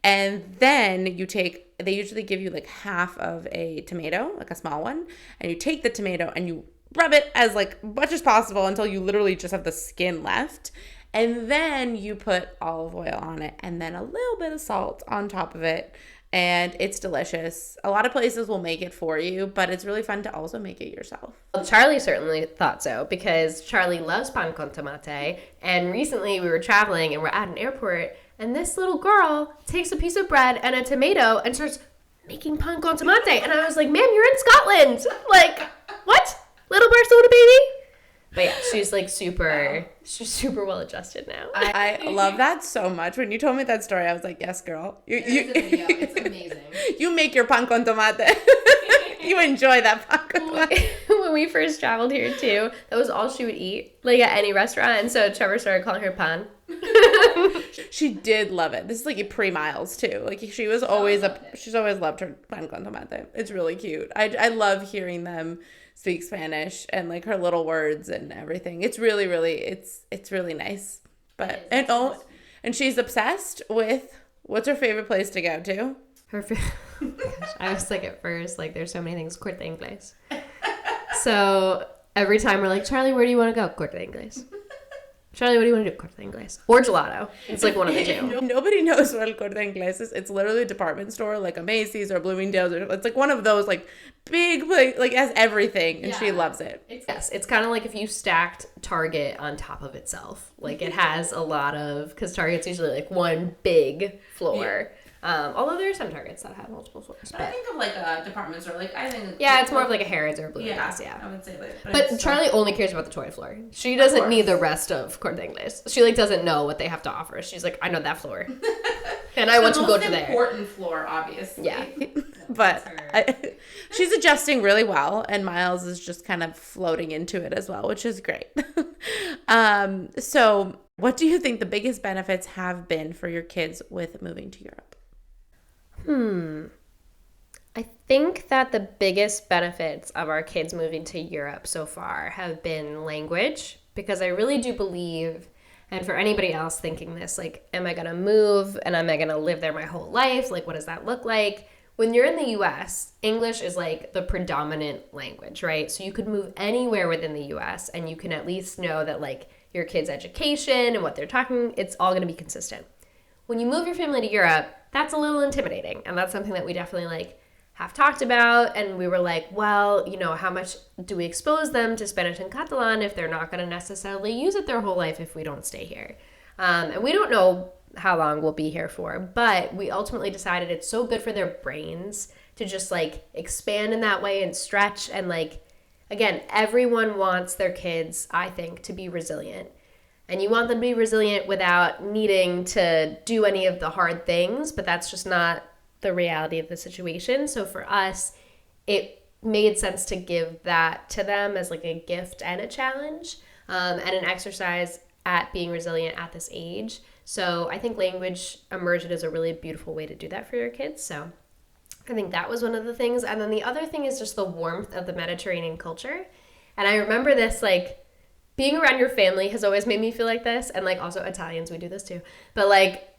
And then they usually give you like half of a tomato, like a small one, and you take the tomato and you rub it as like much as possible until you literally just have the skin left. And then you put olive oil on it and then a little bit of salt on top of it. And it's delicious. A lot of places will make it for you, but it's really fun to also make it yourself. Well, Charlie certainly thought so because Charlie loves pan con tomate. And recently we were traveling and we're at an airport and this little girl takes a piece of bread and a tomato and starts making pan con tomate. And I was like, ma'am, you're in Scotland. Like, what? Little Barcelona baby? But yeah, she's super well adjusted now. I love that so much. When you told me that story, I was like, yes, girl. It's amazing. You make your pan con tomate. You enjoy that pan con tomate. When we first traveled here too, that was all she would eat, like at any restaurant. And so Trevor started calling her pan. She did love it. This is like pre-Miles too. Like she's always loved her pan con tomate. It's really cute. I love hearing them speak Spanish and like her little words and everything. It's really, really, it's really nice. But and she's obsessed with, what's her favorite place to go to? Gosh, I was like at first, like there's so many things, Corte Inglés. So every time we're like, Charlie, where do you want to go? Corte Inglés. Charlie, what do you want to do? Corte Inglés. Or gelato. It's like one of the two. Nobody knows what El Corte Inglés is. It's literally a department store, like a Macy's or Bloomingdale's. It's like one of those like big, like has everything, and she loves it. It's kind of like if you stacked Target on top of itself. Like it has a lot of, because Target's usually like one big floor. Although there are some Targets that have multiple floors. But I think of like a department store. Like I think. Yeah, it's more of like a Harrods or a Bloomingdale's. Yeah, I would say like. But Charlie only cares about the toy floor. She doesn't need the rest of Corte Inglés. She like doesn't know what they have to offer. She's like, I know that floor, and I want to go to there. The most important floor, obviously. Yeah, but she's adjusting really well, and Miles is just kind of floating into it as well, which is great. So, what do you think the biggest benefits have been for your kids with moving to Europe? I think that the biggest benefits of our kids moving to Europe so far have been language, because I really do believe, and for anybody else thinking this, like, am I going to move and am I going to live there my whole life? Like, what does that look like? When you're in the US, English is like the predominant language, right? So you could move anywhere within the US and you can at least know that like your kids' education and what they're talking, it's all going to be consistent. When you move your family to Europe, that's a little intimidating. And that's something that we definitely like have talked about. And we were like, well, you know, how much do we expose them to Spanish and Catalan if they're not going to necessarily use it their whole life if we don't stay here? And we don't know how long we'll be here for, but we ultimately decided it's so good for their brains to just like expand in that way and stretch. And like, again, everyone wants their kids, I think, to be resilient. And you want them to be resilient without needing to do any of the hard things, but that's just not the reality of the situation. So for us, it made sense to give that to them as like a gift and a challenge, and an exercise at being resilient at this age. So I think language immersion is a really beautiful way to do that for your kids. So I think that was one of the things. And then the other thing is just the warmth of the Mediterranean culture. And I remember this, like, being around your family has always made me feel like this. And like also Italians, we do this too. But like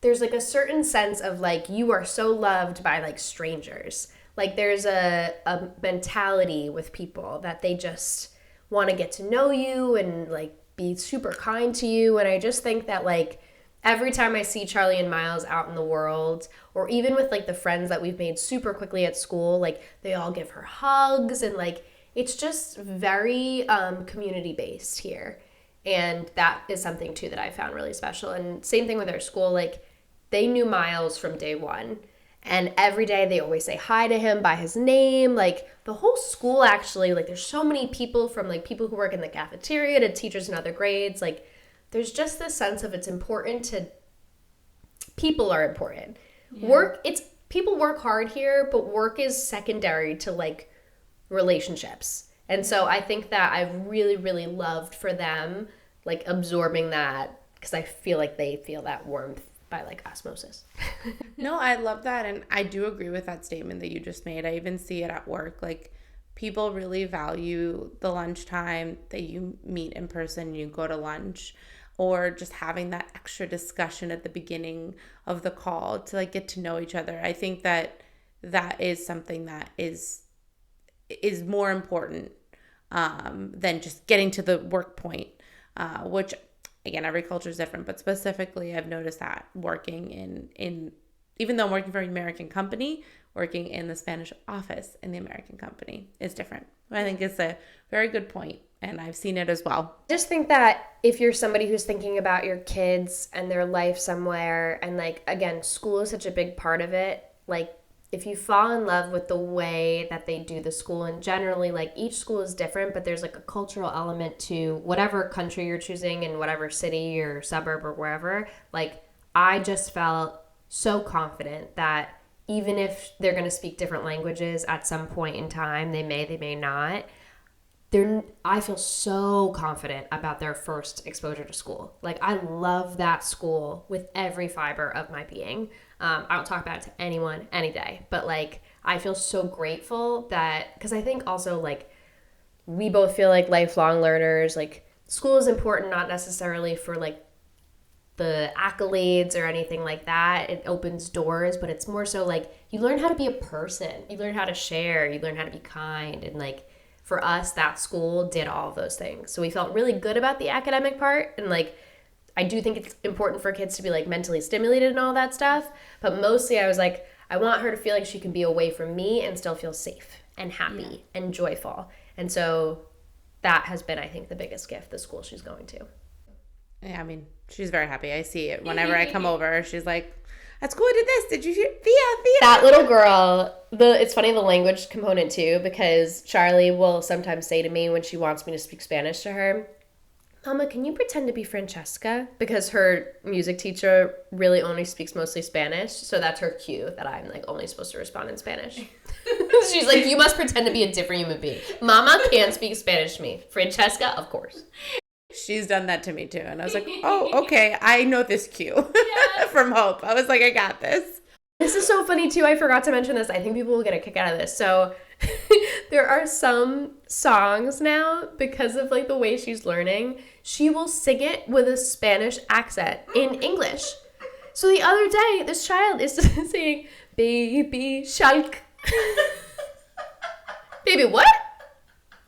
there's like a certain sense of like you are so loved by like strangers. Like there's a mentality with people that they just want to get to know you and like be super kind to you. And I just think that like every time I see Charlie and Miles out in the world, or even with like the friends that we've made super quickly at school, like they all give her hugs and like it's just very community based here. And that is something too that I found really special. And same thing with our school, like they knew Miles from day one. And every day they always say hi to him by his name. Like the whole school actually, like there's so many people from like people who work in the cafeteria to teachers in other grades. Like there's just this sense of it's important to, people are important. Yeah. People work hard here, but work is secondary to like relationships. And so I think that I've really, really loved for them, like absorbing that, because I feel like they feel that warmth by like osmosis. No, I love that. And I do agree with that statement that you just made. I even see it at work. Like people really value the lunchtime that you meet in person, you go to lunch. or just having that extra discussion at the beginning of the call to like get to know each other. I think that is something that is more important than just getting to the work point, which again, every culture is different, but specifically I've noticed that working in even though I'm working for an American company, working in the Spanish office in the American company is different. I think it's a very good point, and I've seen it as well. I just think that if you're somebody who's thinking about your kids and their life somewhere, and like, again, school is such a big part of it, like if you fall in love with the way that they do the school, and generally like each school is different, but there's like a cultural element to whatever country you're choosing in whatever city or suburb or wherever, like I just felt so confident that even if they're going to speak different languages at some point in time, they may not, I feel so confident about their first exposure to school. Like, I love that school with every fiber of my being. I don't talk about it to anyone any day, but like, I feel so grateful that, because I think also like, we both feel like lifelong learners, like school is important, not necessarily for like the accolades or anything like that. It opens doors, but it's more so like you learn how to be a person, you learn how to share, you learn how to be kind. And like for us, that school did all of those things. So we felt really good about the academic part. And like, I do think it's important for kids to be like mentally stimulated and all that stuff. But mostly I was like, I want her to feel like she can be away from me and still feel safe and happy and joyful. And so that has been, I think, the biggest gift, the school she's going to. Yeah, I mean, she's very happy. I see it whenever I come over. She's like, at school I did this. Did you hear? Thea. That little girl, it's funny, the language component too, because Charlie will sometimes say to me when she wants me to speak Spanish to her, Mama, can you pretend to be Francesca? Because her music teacher really only speaks mostly Spanish, so that's her cue that I'm like only supposed to respond in Spanish. She's like, you must pretend to be a different human being. Mama can't speak Spanish to me. Francesca, of course. She's done that to me too. And I was like, oh, okay, I know this cue from Hope. I was like, I got this. This is so funny too. I forgot to mention this. I think people will get a kick out of this. So there are some songs now, because of like the way she's learning, she will sing it with a Spanish accent in English. So the other day, this child is saying, baby shark. Baby what?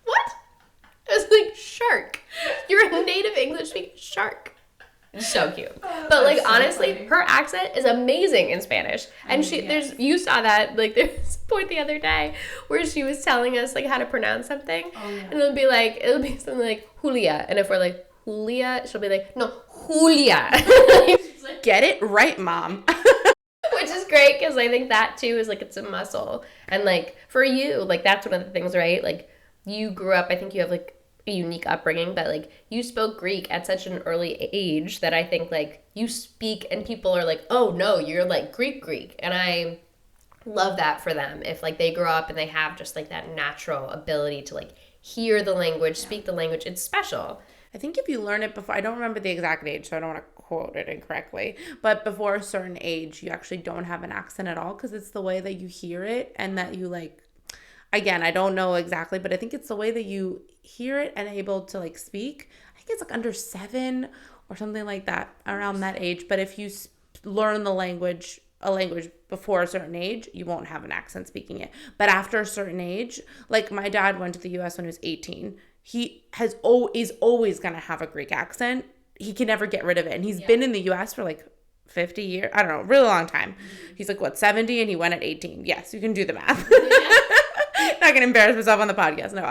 What? I was like, shark. You're a native English speaking shark. So cute. But like, so honestly, funny. Her accent is amazing in Spanish. And you saw that, like there's a point the other day where she was telling us like how to pronounce something. Oh, yeah. And it'll be something like Julia. And if we're like, Julia, she'll be like, no, Julia. Like, get it right, Mom. Which is great, because I think that too is like, it's a muscle. And like for you, like that's one of the things, right? Like you grew up, I think you have like a unique upbringing, but like you spoke Greek at such an early age that I think like you speak and people are like, oh no, you're like Greek. And I love that for them. If like they grow up and they have just like that natural ability to like hear the language, speak the language, it's special. I think if you learn it before, I don't remember the exact age, so I don't want to quote it incorrectly, but before a certain age, you actually don't have an accent at all, because it's the way that you hear it and that you like, again, I don't know exactly, but I think it's the way that you hear it and able to like speak. I think it's like under 7 or something like that, around that age. But if you learn a language before a certain age, you won't have an accent speaking it. But after a certain age, like my dad went to the US when he was 18. He is always going to have a Greek accent. He can never get rid of it. And he's been in the US for like 50 years. I don't know, really long time. He's like, 70? And he went at 18. Yes, you can do the math. Not gonna embarrass myself on the podcast. No,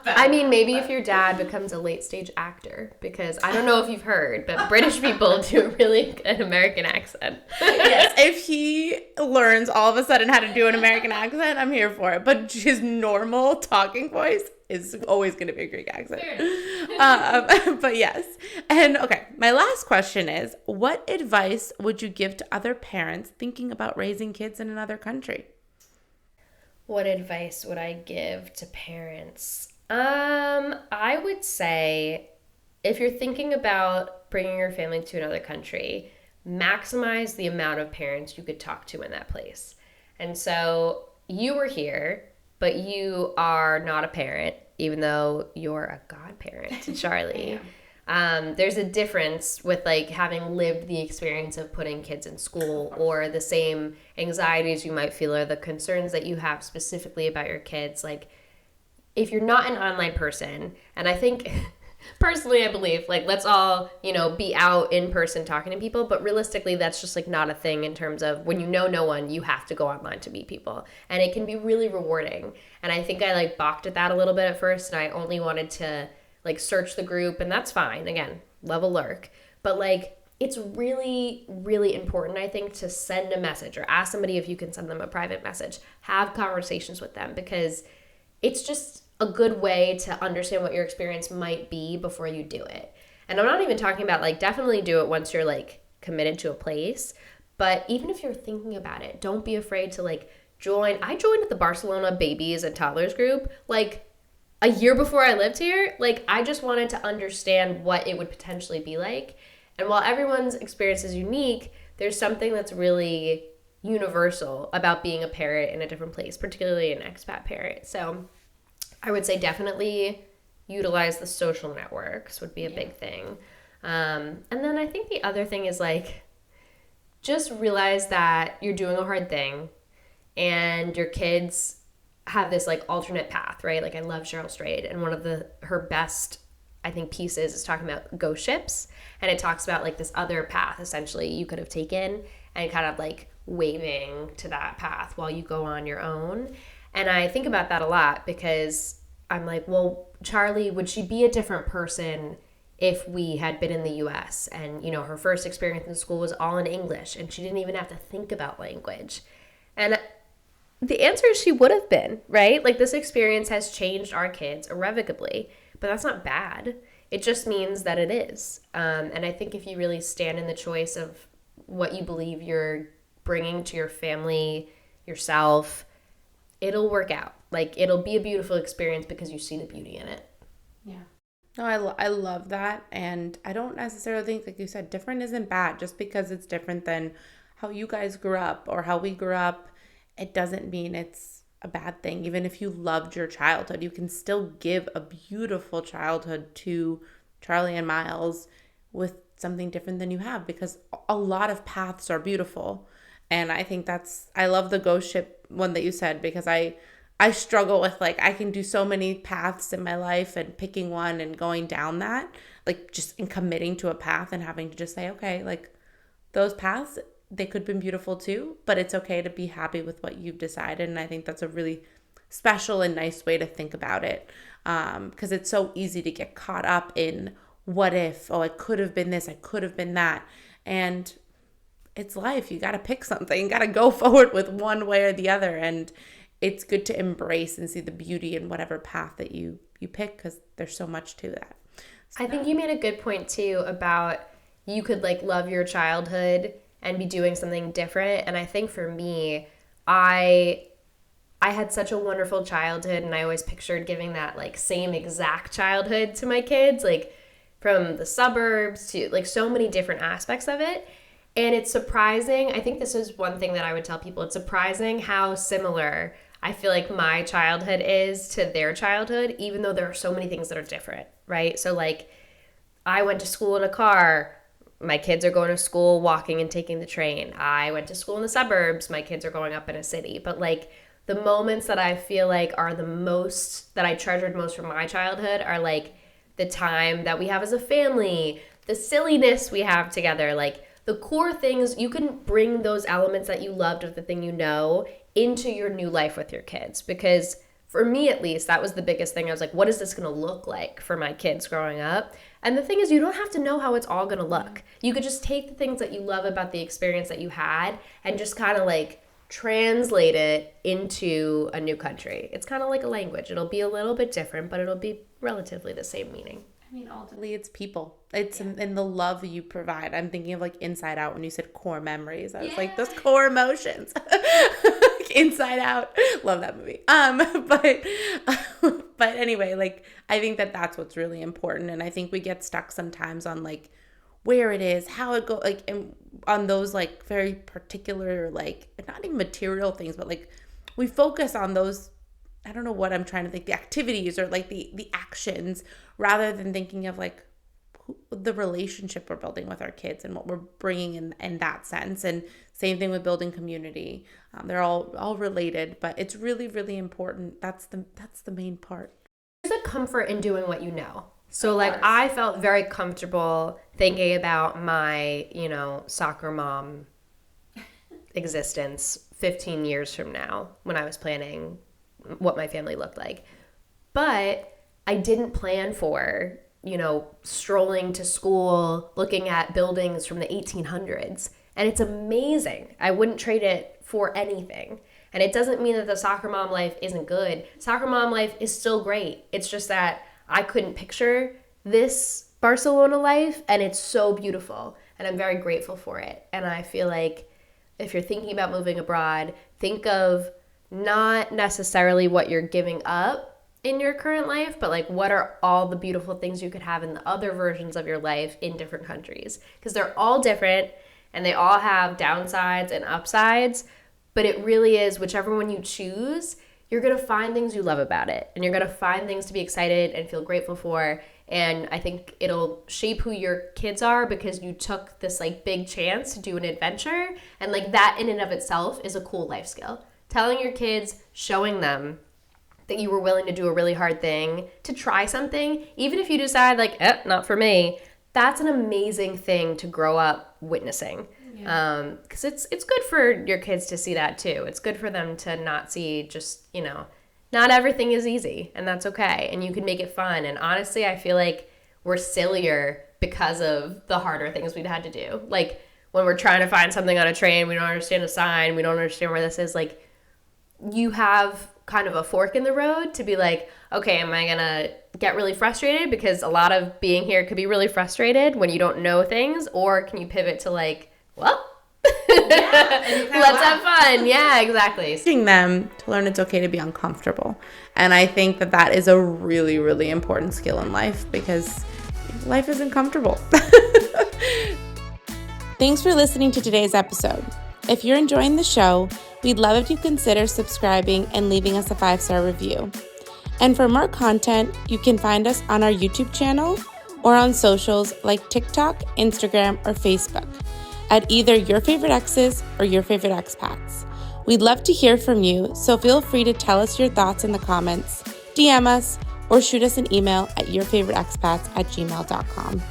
I mean, maybe if your dad becomes a late stage actor, because I don't know if you've heard, but British people do a really good American accent. Yes, if he learns all of a sudden how to do an American accent, I'm here for it. But his normal talking voice is always going to be a Greek accent. But yes. And okay, my last question is, what advice would you give to other parents thinking about raising kids in another country? What advice would I give to parents? I would say, if you're thinking about bringing your family to another country, maximize the amount of parents you could talk to in that place. And so you were here, but you are not a parent, even though you're a godparent to Charlie. There's a difference with like having lived the experience of putting kids in school, or the same anxieties you might feel or the concerns that you have specifically about your kids. Like, if you're not an online person, and I think personally I believe like let's all, be out in person talking to people, but realistically that's just like not a thing in terms of when you know no one, you have to go online to meet people. And it can be really rewarding. And I think I like balked at that a little bit at first, and I only wanted to like search the group, and that's fine. Again, love a lurk. But like it's really, really important, I think, to send a message or ask somebody if you can send them a private message. Have conversations with them, because it's just a good way to understand what your experience might be before you do it. And I'm not even talking about like definitely do it once you're like committed to a place, but even if you're thinking about it, don't be afraid to like join. I joined the Barcelona babies and toddlers group like a year before I lived here. Like I just wanted to understand what it would potentially be like. And while everyone's experience is unique, there's something that's really universal about being a parent in a different place, particularly an expat parent. So I would say definitely utilize the social networks would be a big thing. And then I think the other thing is like, just realize that you're doing a hard thing and your kids have this like alternate path, right? Like I love Cheryl Strayed, and one of her best, I think, pieces is talking about ghost ships. And it talks about like this other path essentially you could have taken, and kind of like waving to that path while you go on your own. And I think about that a lot, because I'm like, well, Charlie, would she be a different person if we had been in the US and, her first experience in school was all in English and she didn't even have to think about language? And the answer is she would have been, right? Like this experience has changed our kids irrevocably, but that's not bad. It just means that it is. And I think if you really stand in the choice of what you believe you're bringing to your family, yourself, it'll work out. Like it'll be a beautiful experience because you see the beauty in it. Yeah. No, I love that. And I don't necessarily think, like you said, different isn't bad. Just because it's different than how you guys grew up or how we grew up, it doesn't mean it's a bad thing. Even if you loved your childhood, you can still give a beautiful childhood to Charlie and Miles with something different than you have, because a lot of paths are beautiful. And I think I love the ghost ship one that you said, because I struggle with like, I can do so many paths in my life, and picking one and going down that, like just in committing to a path and having to just say, okay, like those paths, they could have been beautiful too, but it's okay to be happy with what you've decided. And I think that's a really special and nice way to think about it. Because it's so easy to get caught up in what if, oh, it could have been this, I could have been that. And it's life. You got to pick something. You got to go forward with one way or the other. And it's good to embrace and see the beauty in whatever path that you pick, because there's so much to that. So, I think you made a good point too about you could like love your childhood and be doing something different. And I think for me, I had such a wonderful childhood, and I always pictured giving that like same exact childhood to my kids, like from the suburbs to like so many different aspects of it. And it's surprising. I think this is one thing that I would tell people. It's surprising how similar I feel like my childhood is to their childhood, even though there are so many things that are different, right? So like I went to school in a car. My kids are going to school walking and taking the train. I went to school in the suburbs. My kids are growing up in a city. But like the moments that I feel like are the most, that I treasured most from my childhood are like the time that we have as a family, the silliness we have together, like the core things. You can bring those elements that you loved of the thing into your new life with your kids. Because for me, at least, that was the biggest thing. I was like, what is this going to look like for my kids growing up? And the thing is, you don't have to know how it's all going to look. You could just take the things that you love about the experience that you had and just kind of like translate it into a new country. It's kind of like a language. It'll be a little bit different, but it'll be relatively the same meaning. I mean, ultimately, it's people. It's in the love you provide. I'm thinking of like Inside Out when you said core memories. I was like, those core emotions. Inside Out. Love that movie. But anyway, like I think that's what's really important. And I think we get stuck sometimes on like where it is, how it go, like, and on those like very particular, like not even material things, but like we focus on those, I don't know what I'm trying to think, the activities or like the actions, rather than thinking of like the relationship we're building with our kids and what we're bringing in that sense. And same thing with building community. They're all related, but it's really, really important. That's the main part. There's a comfort in doing what you know. So like I felt very comfortable thinking about my, soccer mom existence 15 years from now when I was planning what my family looked like. But I didn't plan for, strolling to school, looking at buildings from the 1800s. And it's amazing. I wouldn't trade it for anything. And it doesn't mean that the soccer mom life isn't good. Soccer mom life is still great. It's just that I couldn't picture this Barcelona life, and it's so beautiful. And I'm very grateful for it. And I feel like if you're thinking about moving abroad, think of not necessarily what you're giving up in your current life, but like what are all the beautiful things you could have in the other versions of your life in different countries? Because they're all different and they all have downsides and upsides, but it really is whichever one you choose, you're going to find things you love about it, and you're going to find things to be excited and feel grateful for. And I think it'll shape who your kids are because you took this like big chance to do an adventure, and like that in and of itself is a cool life skill. Telling your kids, showing them that you were willing to do a really hard thing, to try something, even if you decide like, not for me, that's an amazing thing to grow up witnessing. Yeah. 'Cause it's good for your kids to see that too. It's good for them to not see just, not everything is easy, and that's okay. And you can make it fun. And honestly, I feel like we're sillier because of the harder things we've had to do. Like when we're trying to find something on a train, we don't understand a sign, we don't understand where this is. Like you have kind of a fork in the road to be like, okay, am I gonna get really frustrated? Because a lot of being here could be really frustrated when you don't know things, or can you pivot to like, well, let's have fun. Yeah, exactly. Teaching them to learn it's okay to be uncomfortable. And I think that is a really, really important skill in life because life isn't comfortable. Thanks for listening to today's episode. If you're enjoying the show, we'd love if you consider subscribing and leaving us a 5-star review. And for more content, you can find us on our YouTube channel or on socials like TikTok, Instagram, or Facebook at either Your Favorite Exes or Your Favorite Expats. We'd love to hear from you, so feel free to tell us your thoughts in the comments, DM us, or shoot us an email at yourfavoriteexpats@gmail.com.